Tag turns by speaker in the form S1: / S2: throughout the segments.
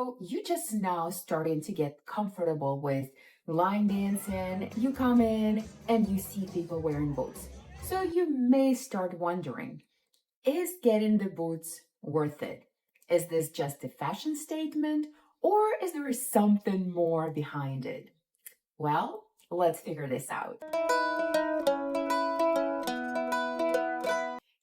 S1: So you just now starting to get comfortable with line dancing. You come in and you see people wearing boots. So you may start wondering, is getting the boots worth it? Is this just a fashion statement or is there something more behind it? Well, let's figure this out.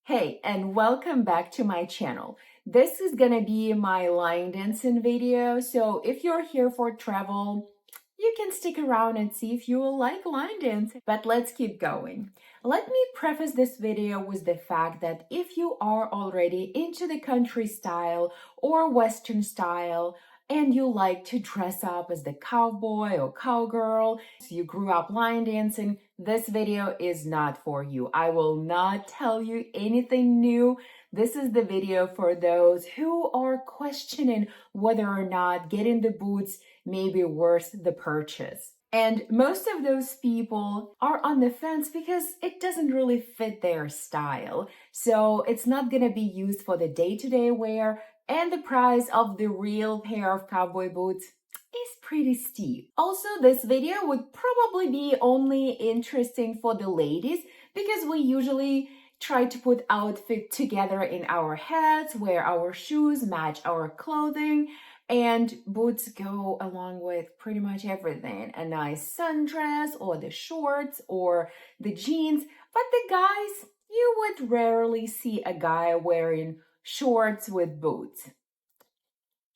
S1: Hey, and welcome back to my channel. This is gonna be my line dancing video, so if you're here for travel, you can stick around and see if you will like line dancing. But let's keep going. Let me preface this video with the fact that if you are already into the country style or Western style, and you like to dress up as the cowboy or cowgirl, so you grew up line dancing, this video is not for you. I will not tell you anything new. This is the video for those who are questioning whether or not getting the boots may be worth the purchase. And most of those people are on the fence because it doesn't really fit their style. So it's not going to be used for the day-to-day wear, and the price of the real pair of cowboy boots is pretty steep. Also, this video would probably be only interesting for the ladies because we usually try to put outfit together in our heads, where our shoes match our clothing, and boots go along with pretty much everything. A nice sundress or the shorts or the jeans. But the guys, you would rarely see a guy wearing shorts with boots.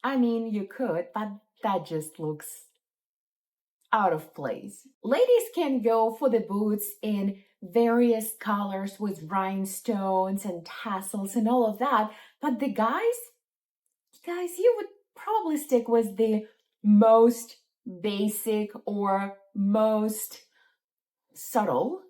S1: I mean, you could, but that just looks out of place. Ladies can go for the boots in various colors with rhinestones and tassels and all of that, but the guys, you would probably stick with the most basic or most subtle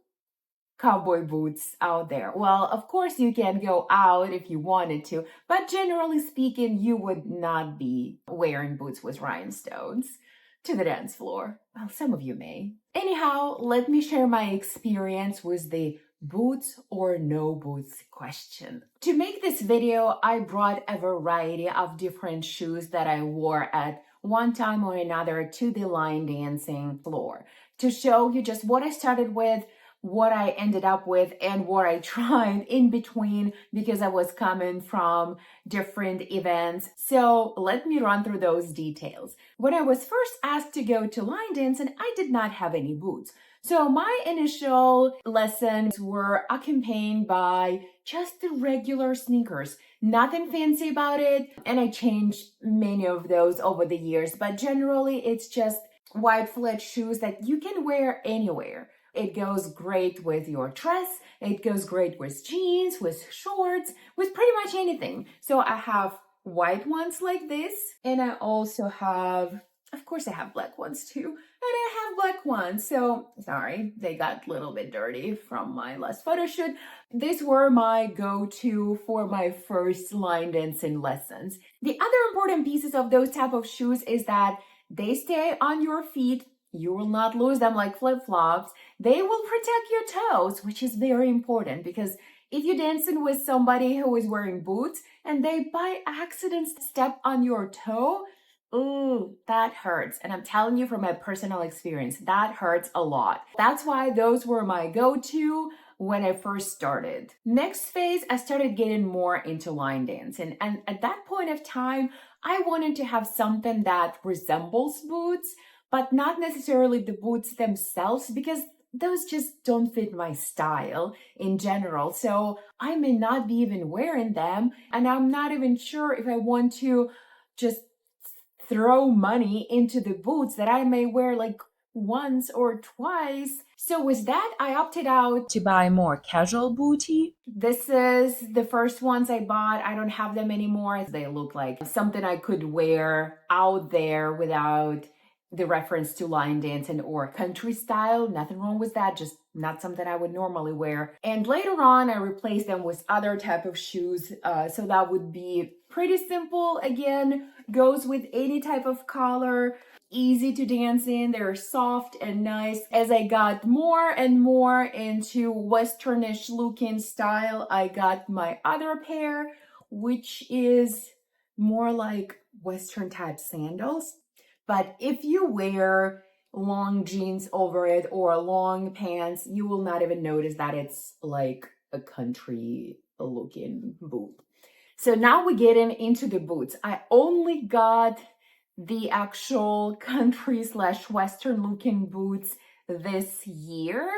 S1: cowboy boots out there. Well, of course you can go out if you wanted to, but generally speaking, you would not be wearing boots with rhinestones to the dance floor. Well, some of you may. Anyhow, let me share my experience with the boots or no boots question. To make this video, I brought a variety of different shoes that I wore at one time or another to the line dancing floor to show you just what I started with, what I ended up with, and what I tried in between because I was coming from different events. So let me run through those details. When I was first asked to go to line dancing, I did not have any boots. So my initial lessons were accompanied by just the regular sneakers. Nothing fancy about it. And I changed many of those over the years, but generally it's just wide flat shoes that you can wear anywhere. It goes great with your dress, it goes great with jeans, with shorts, with pretty much anything. So I have white ones like this, and I also have, of course I have black ones too, and I have black ones. So, sorry, they got a little bit dirty from my last photo shoot. These were my go-to for my first line dancing lessons. The other important pieces of those type of shoes is that they stay on your feet. You will not lose them like flip-flops. They will protect your toes, which is very important because if you're dancing with somebody who is wearing boots and they by accident step on your toe, ooh, that hurts. And I'm telling you from my personal experience, that hurts a lot. That's why those were my go-to when I first started. Next phase, I started getting more into line dancing. And at that point of time, I wanted to have something that resembles boots, but not necessarily the boots themselves because those just don't fit my style in general. So I may not be even wearing them, and I'm not even sure if I want to just throw money into the boots that I may wear like once or twice. So with that, I opted out to buy more casual booty. This is the first ones I bought. I don't have them anymore. They look like something I could wear out there without the reference to line dancing or country style. Nothing wrong with that, just not something I would normally wear. And later on, I replaced them with other type of shoes. So that would be pretty simple. Again, goes with any type of color, easy to dance in. They're soft and nice. As I got more and more into Westernish looking style, I got my other pair, which is more like Western type sandals. But if you wear long jeans over it or long pants, you will not even notice that it's like a country looking boot. So now we're getting into the boots. I only got the actual country slash Western looking boots this year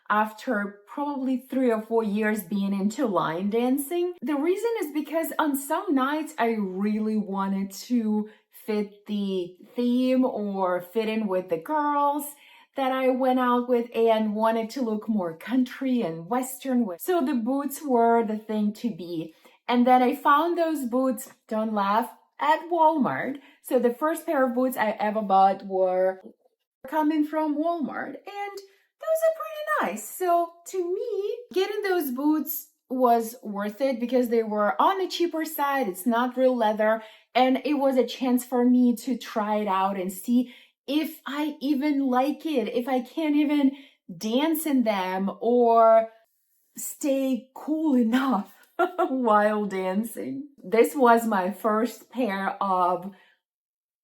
S1: after probably 3 or 4 years being into line dancing. The reason is because on some nights I really wanted to fit the theme or fit in with the girls that I went out with and wanted to look more country and Western. So the boots were the thing to be. And then I found those boots, don't laugh, at Walmart. So the first pair of boots I ever bought were coming from Walmart, and those are pretty nice. So to me, getting those boots was worth it because they were on the cheaper side. It's not real leather, and it was a chance for me to try it out and see if I even like it, if I can't even dance in them or stay cool enough while dancing. This was my first pair of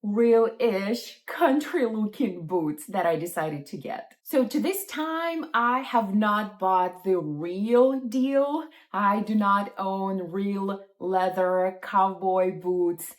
S1: real-ish country-looking boots that I decided to get. So to this time, I have not bought the real deal. I do not own real leather cowboy boots,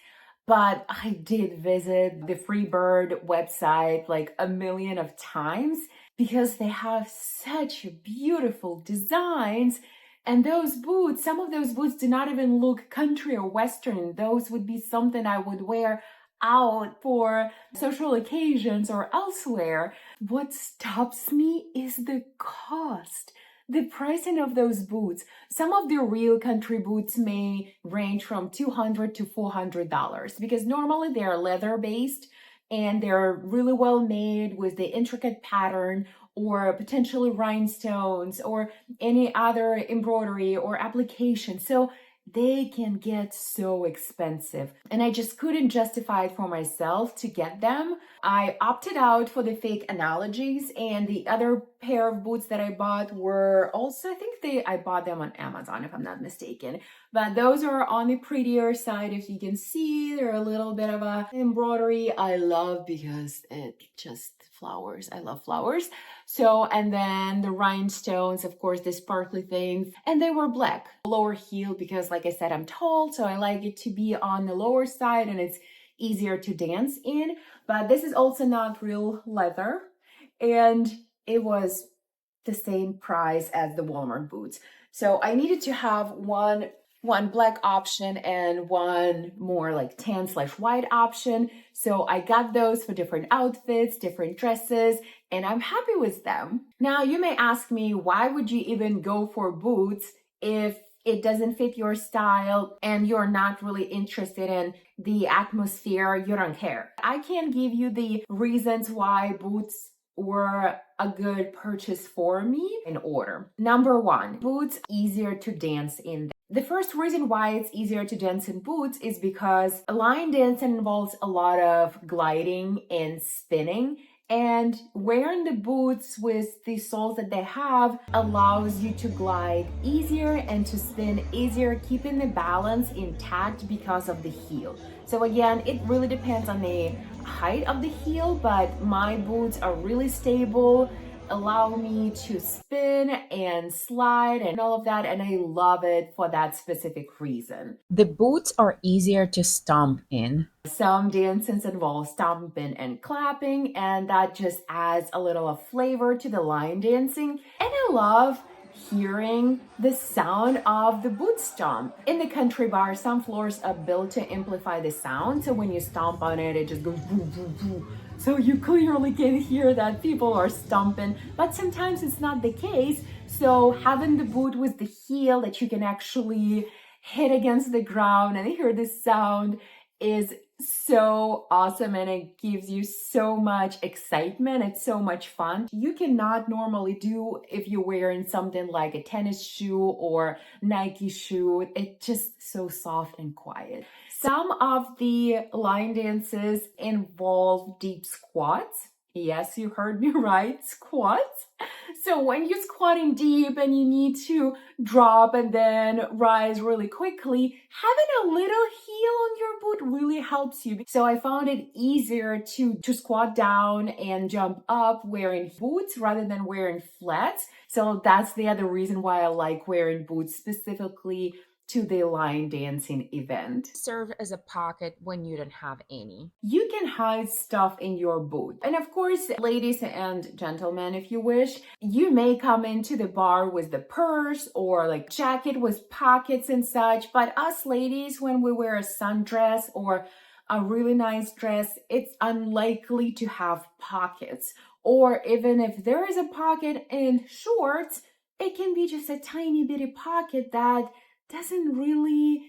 S1: but I did visit the Freebird website like a million of times because they have such beautiful designs. And those boots, some of those boots do not even look country or Western. Those would be something I would wear out for social occasions or elsewhere. What stops me is the cost. The pricing of those boots. Some of the real country boots may range from $200 to $400 because normally they're leather based and they're really well made with the intricate pattern or potentially rhinestones or any other embroidery or application. So they can get so expensive and I just couldn't justify it for myself to get them. I opted out for the fake analogies, and the other pair of boots that I bought were also, I bought them on Amazon if I'm not mistaken, but those are on the prettier side. If you can see, they're a little bit of a embroidery I love because it just flowers. I love flowers. So, and then the rhinestones, of course, the sparkly things, and they were black. Lower heel because, like I said, I'm tall, so I like it to be on the lower side and it's easier to dance in. But this is also not real leather, and it was the same price as the Walmart boots. So I needed to have one black option and one more like tan/white option. So I got those for different outfits, different dresses, and I'm happy with them. Now you may ask me, why would you even go for boots if it doesn't fit your style and you're not really interested in the atmosphere, you don't care? I can give you the reasons why boots were a good purchase for me in order. Number one, boots easier to dance in. The first reason why it's easier to dance in boots is because line dancing involves a lot of gliding and spinning, and wearing the boots with the soles that they have allows you to glide easier and to spin easier, keeping the balance intact because of the heel. So again, it really depends on the height of the heel, but my boots are really stable, allow me to spin and slide and all of that, and I love it for that specific reason.
S2: The boots are easier to stomp in.
S1: Some dances involve stomping and clapping, and that just adds a little of flavor to the line dancing. And I love hearing the sound of the boot stomp. In the country bar, some floors are built to amplify the sound, so when you stomp on it, it just goes boom, boom, boom. So you clearly can hear that people are stomping, but sometimes it's not the case. So having the boot with the heel that you can actually hit against the ground and hear the sound is so awesome, and it gives you so much excitement. It's so much fun. You cannot normally do if you're wearing something like a tennis shoe or Nike shoe. It's just so soft and quiet. Some of the line dances involve deep squats. Yes, you heard me right, squats. So when you're squatting deep and you need to drop and then rise really quickly, having a little heel on your boot really helps you. So I found it easier to squat down and jump up wearing boots rather than wearing flats. So that's the other reason why I like wearing boots specifically to the line dancing event.
S2: Serve as a pocket when you don't have any.
S1: You can hide stuff in your boot. And of course, ladies and gentlemen, if you wish, you may come into the bar with the purse or like jacket with pockets and such. But us ladies, when we wear a sundress or a really nice dress, it's unlikely to have pockets. Or even if there is a pocket in shorts, it can be just a tiny bitty pocket that doesn't really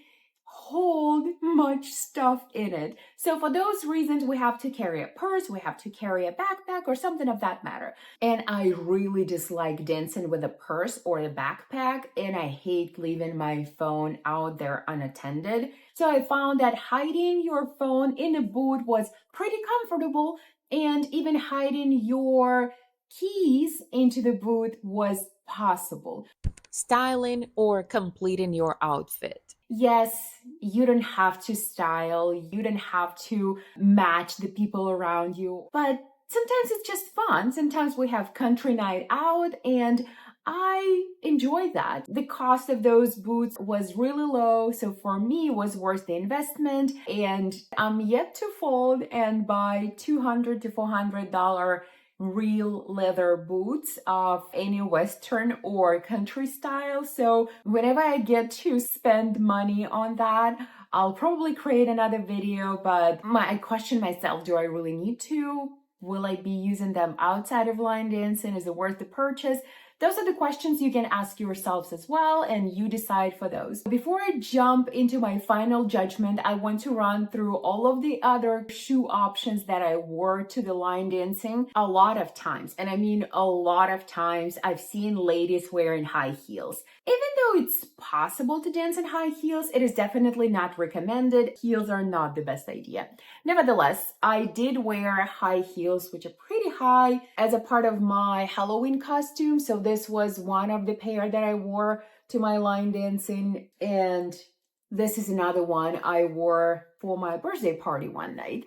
S1: hold much stuff in it. So for those reasons, we have to carry a purse, we have to carry a backpack or something of that matter. And I really dislike dancing with a purse or a backpack, and I hate leaving my phone out there unattended. So I found that hiding your phone in a boot was pretty comfortable, and even hiding your keys into the boot was possible.
S2: Styling or completing your outfit.
S1: Yes, you don't have to style, you don't have to match the people around you, but sometimes it's just fun. Sometimes we have country night out, and I enjoy that. The cost of those boots was really low, so for me it was worth the investment, and I'm yet to fold and buy $200 to $400 real leather boots of any Western or country style. So whenever I get to spend money on that, I'll probably create another video, but I question myself, do I really need to? Will I be using them outside of line dancing? Is it worth the purchase? Those are the questions you can ask yourselves as well, and you decide for those. Before I jump into my final judgment, I want to run through all of the other shoe options that I wore to the line dancing. A lot of times, and I mean a lot of times, I've seen ladies wearing high heels. Even though it's possible to dance in high heels, it is definitely not recommended. Heels are not the best idea. Nevertheless, I did wear high heels, which are pretty high, as a part of my Halloween costume. So this was one of the pair that I wore to my line dancing, and this is another one I wore for my birthday party one night.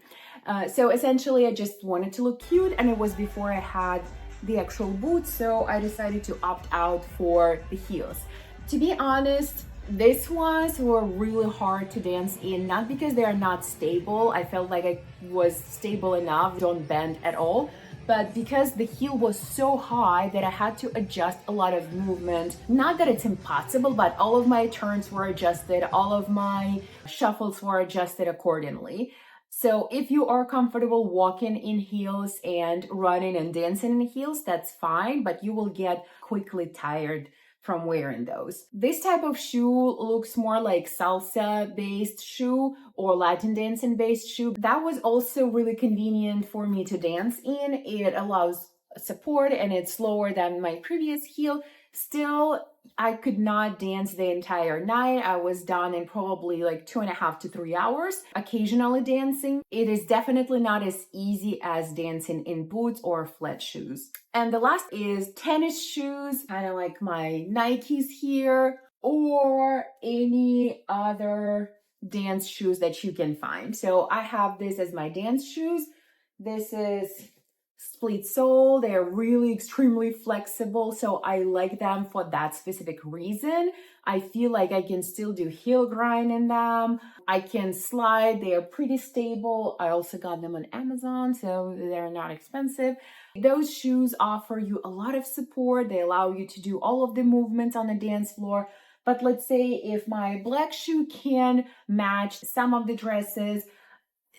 S1: So essentially, I just wanted to look cute, and it was before I had the actual boots, so I decided to opt out for the heels. To be honest, these ones were really hard to dance in, not because they are not stable. I felt like I was stable enough, don't bend at all, but because the heel was so high that I had to adjust a lot of movement. Not that it's impossible, but all of my turns were adjusted, all of my shuffles were adjusted accordingly. So if you are comfortable walking in heels and running and dancing in heels, that's fine, but you will get quickly tired from wearing those. This type of shoe looks more like salsa based shoe or Latin dancing based shoe. That was also really convenient for me to dance in. It allows support and it's slower than my previous heel. Still, I could not dance the entire night. I was done in probably like 2.5 to 3 hours, occasionally dancing. It is definitely not as easy as dancing in boots or flat shoes. And the last is tennis shoes, kind of like my Nikes here, or any other dance shoes that you can find. So I have this as my dance shoes. This is split sole. They're really extremely flexible, so I like them for that specific reason. I feel like I can still do heel grind in them. I can slide. They are pretty stable. I also got them on Amazon, so they're not expensive. Those shoes offer you a lot of support. They allow you to do all of the movements on the dance floor. But let's say if my black shoe can match some of the dresses,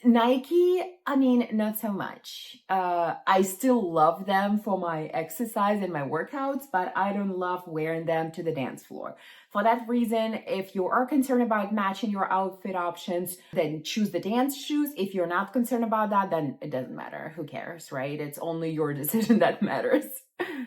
S1: Nike, I mean, not so much. I still love them for my exercise and my workouts, but I don't love wearing them to the dance floor. For that reason, if you are concerned about matching your outfit options, then choose the dance shoes. If you're not concerned about that, then it doesn't matter. Who cares, right? It's only your decision that matters.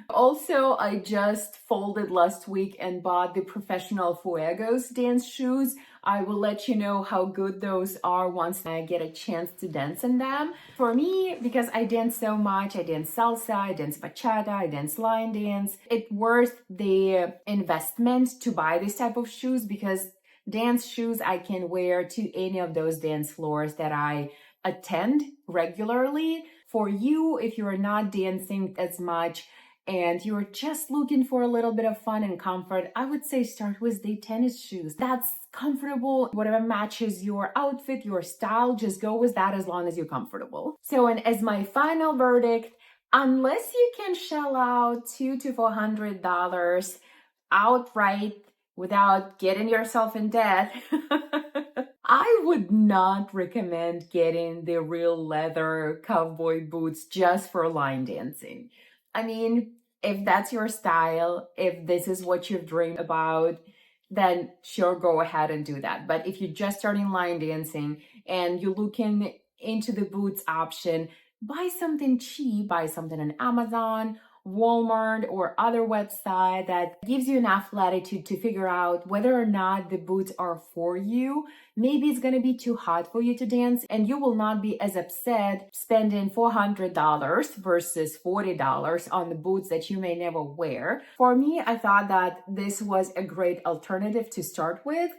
S1: Also, I just folded last week and bought the Professional Fuegos dance shoes. I will let you know how good those are once I get a chance to dance in them. For me, because I dance so much, I dance salsa, I dance bachata, I dance line dance, it's worth the investment to buy this type of shoes because dance shoes I can wear to any of those dance floors that I attend regularly. For you, if you're not dancing as much, and you're just looking for a little bit of fun and comfort, I would say start with the tennis shoes. That's comfortable. Whatever matches your outfit, your style, just go with that as long as you're comfortable. So, and as my final verdict, unless you can shell out $200 to $400 outright without getting yourself in debt, I would not recommend getting the real leather cowboy boots just for line dancing. I mean, if that's your style, if this is what you've dreamed about, then sure, go ahead and do that. But if you're just starting line dancing and you're looking into the boots option, buy something cheap, buy something on Amazon, Walmart, or other website that gives you enough latitude to figure out whether or not the boots are for you. Maybe it's going to be too hot for you to dance and you will not be as upset spending $400 versus $40 on the boots that you may never wear. For me, I thought that this was a great alternative to start with.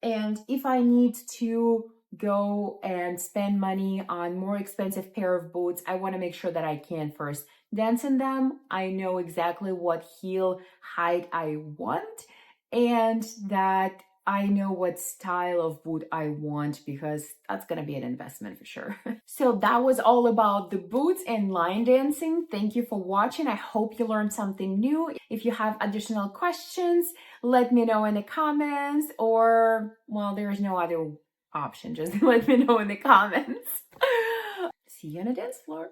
S1: And if I need to go and spend money on more expensive pair of boots, I want to make sure that I can first dance in them. I know exactly what heel height I want and that I know what style of boot I want because that's going to be an investment for sure. So that was all about the boots and line dancing. Thank you for watching. I hope you learned something new. If you have additional questions, let me know in the comments or, well, there is no other option. Just let me know in the comments. See you on the dance floor.